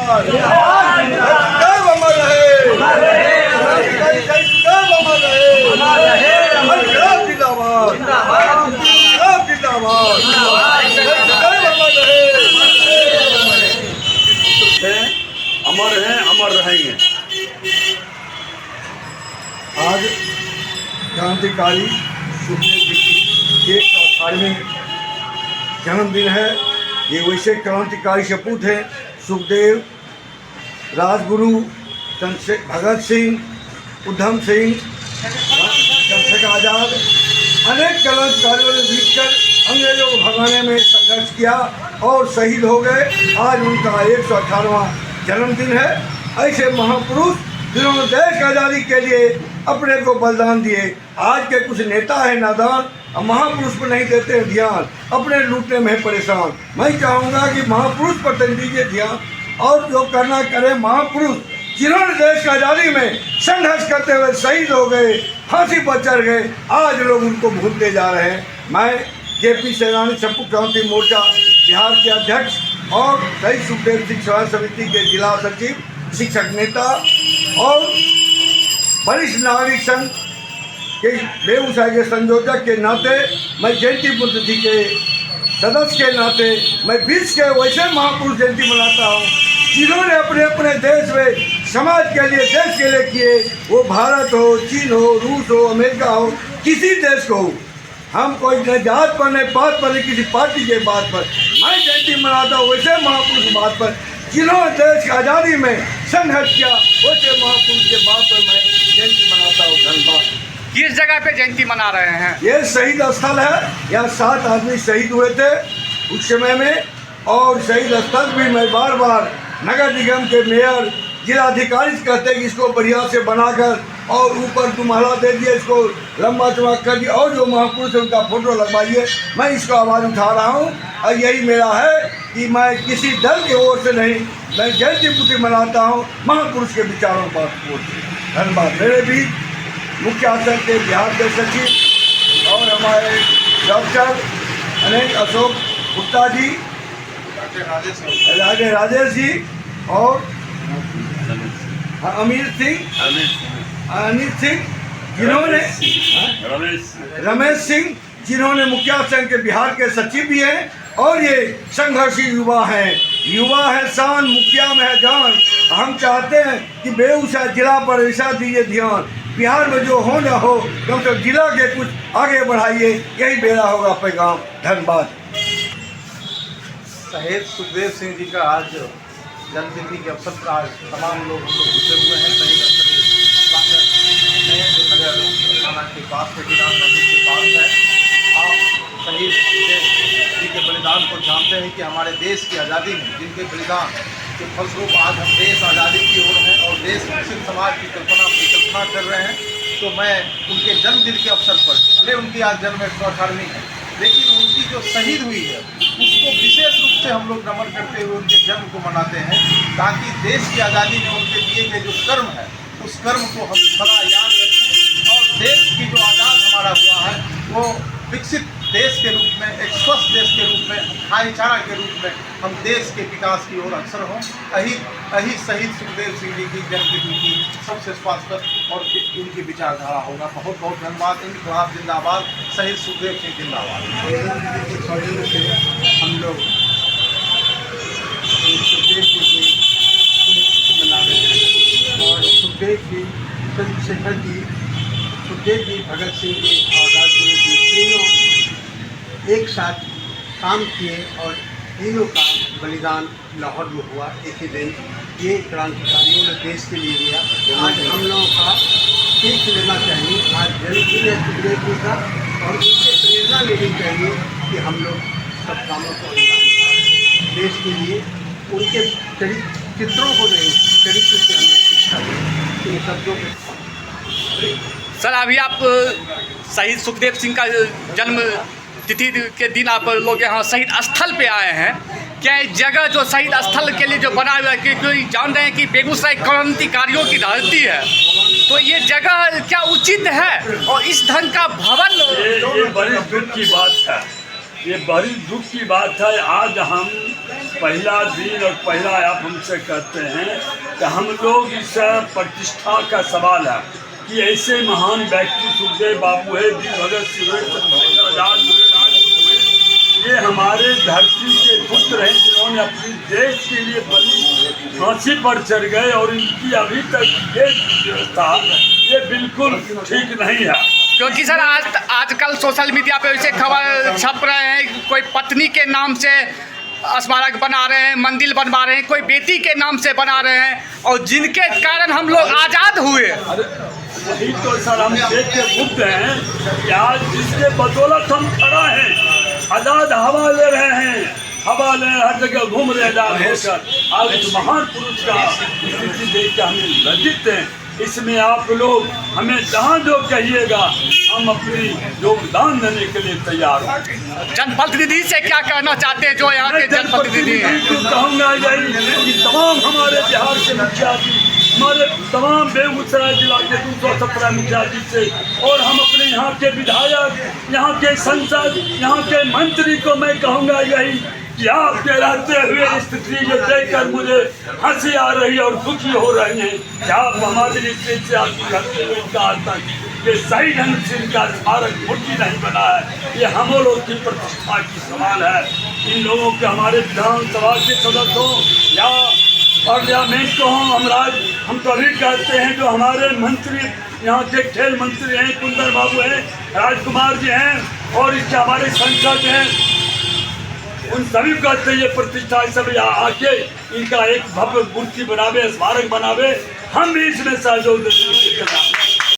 जिंदाबाद, सुखदेव अमर रहे, सुखदेव अमर रहे, इंकलाब जिंदाबाद, इंकलाब जिंदाबाद, सुखदेव अमर रहे, अमर हैं, अमर रहेंगे। आज क्रांतिकारी सुखदेव जी की 118वें जन्मदिन है। ये वैसे क्रांतिकारी सपूत हैं सुखदेव, राजगुरु भगत सिंह, उधम सिंह, चंद्रशेखर आज़ाद, अनेक क्रांतिकारियों ने मिलकर अंग्रेजों को भगाने में संघर्ष किया और शहीद हो गए। आज उनका 118वां जन्मदिन है। ऐसे महापुरुष जिन्होंने देश की आज़ादी के लिए अपने को बलिदान दिए। आज के कुछ नेता हैं नादान, महापुरुष पर नहीं देते हैं ध्यान, अपने लूटने में परेशान। मैं चाहूँगा कि महापुरुष पर दीजिए ध्यान और जो करना करें। महापुरुष जिन्होंने देश की आज़ादी में संघर्ष करते हुए शहीद हो गए, फांसी पर चढ़ गए, आज लोग उनको भूलते जा रहे हैं। मैं जेपी सेनानी संपूर्ण क्रांति मोर्चा बिहार के अध्यक्ष और शहीद सुखदेव सिंह समाज समिति के जिला सचिव, शिक्षक नेता और वरिष्ठ नागरिक संघ के बेगूसराय के संयोजक के नाते, मैं जयंती पुण्यतिथि के सदस्य के नाते मैं विश्व के वैसे महापुरुष जयंती मनाता हूँ जिन्होंने अपने अपने देश में समाज के लिए, देश के लिए किए। वो भारत हो, चीन हो, रूस हो, अमेरिका हो, किसी देश को हो। हम कोई न जात पर, न पात पर, न किसी पार्टी के बात पर मैं जयंती मनाता हूँ वैसे महापुरुष बात पर जिन्होंने देश की आज़ादी में संघर्ष किया, वैसे महापुरुष के बात पर मैं जयंती मनाता हूँ। धन्यवाद। किस जगह पे जयंती मना रहे हैं? ये शहीद स्थल है। यहाँ 7 आदमी शहीद हुए थे उस समय में, और शहीद स्थल भी मैं बार बार नगर निगम के मेयर, जिलाधिकारी से कहते हैं कि इसको बढ़िया से बनाकर और ऊपर तुम्हारा दे दिए, इसको लंबा चौड़ा कर दिया और जो महापुरुष है उनका फोटो लगवाइए। मैं इसको आवाज़ उठा रहा हूँ और यही मेरा है कि मैं किसी दल की ओर से नहीं, मैं जयंती पुण्यतिथि मनाता हूँ महापुरुष के विचारों पर। धन्यवाद। मेरे भी मुख्य आसन के बिहार के सचिव और हमारे डॉक्टर अनेक अशोक गुप्ता जी, राजेश जी और अनिल सिंह जिन्होंने, रमेश सिंह जिन्होंने मुखिया संघ के बिहार के सचिव भी हैं और ये संघर्षी युवा हैं। युवा है शान, मुखिया में है जान। हम चाहते हैं कि बेगूसराय जिला पर ऐसा दीजिए ध्यान, बिहार में जो हो ना हो कम से कम जिला के कुछ आगे बढ़ाइए, यही मेरा होगा पैगाम। धन्यवाद। शहीद सुखदेव सिंह जी का आज जन्मतिथि के अवसर पर आज तमाम लोग जुटे हुए हैं। शहीद स्थल में जो नगर थाना के पास में राम मंदिर के पास है। आप शहीद सुखदेव जी के बलिदान को जानते हैं कि हमारे देश की आज़ादी में जिनके बलिदान के फलस्वरूप आज हम देश आज़ादी की ओर हैं और देश विकसित समाज की परिकल्पना कर रहे हैं। तो मैं उनके जन्मदिन के अवसर पर, भले उनकी आज जन्म 118वीं है, लेकिन उनकी जो शहीद हुई है उसको विशेष रूप से हम लोग नमन करते हुए उनके जन्म को मनाते हैं, ताकि देश की आज़ादी में उनके दिए गए जो कर्म है उस कर्म को हम सदा याद रखें और देश की जो आज़ाद हमारा हुआ है वो विकसित देश के रूप में, एक स्वस्थ देश के रूप में, भाईचारा के रूप में हम देश के विकास की ओर अग्रसर हों। यही शहीद सुखदेव सिंह जी की जन्मतिथि की सबसे स्वास्थ्य और उनकी विचारधारा होगा। बहुत बहुत धन्यवाद। इंकलाब जिंदाबाद, शहीद सुखदेव सिंह जिंदाबाद। हम लोग सुखदेव जी की मना रहे हैं और सुखदेव जी, चंद्रशेखर जी, सुखदेव जी, भगत सिंह जी और राजगुरु जी तीनों एक साथ काम किए और तीनों का बलिदान लाहौर में हुआ एक ही दिन। ये क्रांतिकारियों ने देश के लिए दिया। आज हम लोगों का सीख लेना चाहिए। आज जन्मदिन है सुखदेव जी का और उनसे प्रेरणा लेनी चाहिए कि हम लोग सब कामों को अंजाम दें देश के लिए। उनके चित्रों को नहीं, चरित्र से हम लोग शिक्षा दें। इन शब्दों के सर, अभी आप शहीद सुखदेव सिंह का जन्म तिथि के दिन आप लोग यहाँ शहीद स्थल पे आए हैं। क्या इस जगह जो शहीद स्थल के लिए जो बना हुआ है, क्योंकि जान रहे हैं कि बेगूसराय क्रांतिकारियों की धरती है, तो ये जगह क्या उचित है? और इस ढंग का भवन, ये बड़ी दुख की बात है ये बड़ी दुख की बात है। आज हम पहला दिन और पहला आप हमसे कहते हैं कि हम लोग इस प्रतिष्ठा का सवाल है कि ऐसे महान व्यक्ति सुखदेव बाबू है, वीर भगत सिंह, आजाद हुए, ये हमारे धरती के पुत्र हैं जिन्होंने अपने देश के लिए बड़ी फांसी पर चढ़ गए और इनकी अभी तक ये व्यवस्था ये बिल्कुल ठीक नहीं है। क्योंकि सर आजकल सोशल मीडिया पे ऐसे खबर छप रहे हैं कि कोई पत्नी के नाम से स्मारक बना रहे हैं, मंदिर बनवा रहे हैं, कोई बेटी के नाम से बना रहे हैं, और जिनके कारण हम लोग आज़ाद हुए। वही तो सर हम देख के मुक्त हैं कि आज जिसके बदौलत हम खड़ा हैं, आज़ाद हवा ले रहे हैं, हवा ले हर जगह घूम रहे आज़ाद होकर। आज उस महान पुरुष का स्थिति देख के हमें लज्जित हैं। इसमें आप लोग हमें जहाँ जो कहिएगा हम अपनी योगदान देने के लिए तैयार हैं। जनप्रतिनिधि से क्या कहना चाहते हैं जो यहाँ के जनप्रतिनिधि हैं? कहूँगा यही कि तमाम हमारे बिहार के मुखिया जी, हमारे तमाम बेगूसराय जिला के 217 मुखिया जी से, और हम अपने यहाँ के विधायक, यहाँ के सांसद, यहाँ के मंत्री को मैं कहूँगा यही कि आपके रहते हुए स्थिति को देखकर मुझे हंसी आ रही है और दुखी हो रही हैं कि आप हमारे स्थिति से आपके रहते हुए इनका आज तक ये सही ढंग से इनका स्मारक मूर्ति नहीं बना है। ये हम लोग की प्रतिष्ठा की सवाल है। इन लोगों के हमारे विधानसभा के सदस्य हों या पार्लियामेंट को हों, हम तो अभी कहते हैं जो हमारे मंत्री यहाँ के खेल मंत्री हैं, कुंदन बाबू हैं, राजकुमार जी हैं, और इसके हमारे सांसद हैं, उन सभी को ये प्रतिष्ठा सब आके इनका एक भव्य मूर्ति बनावे, स्मारक बनावे, हम भी इसमें सहयोग देते हैं।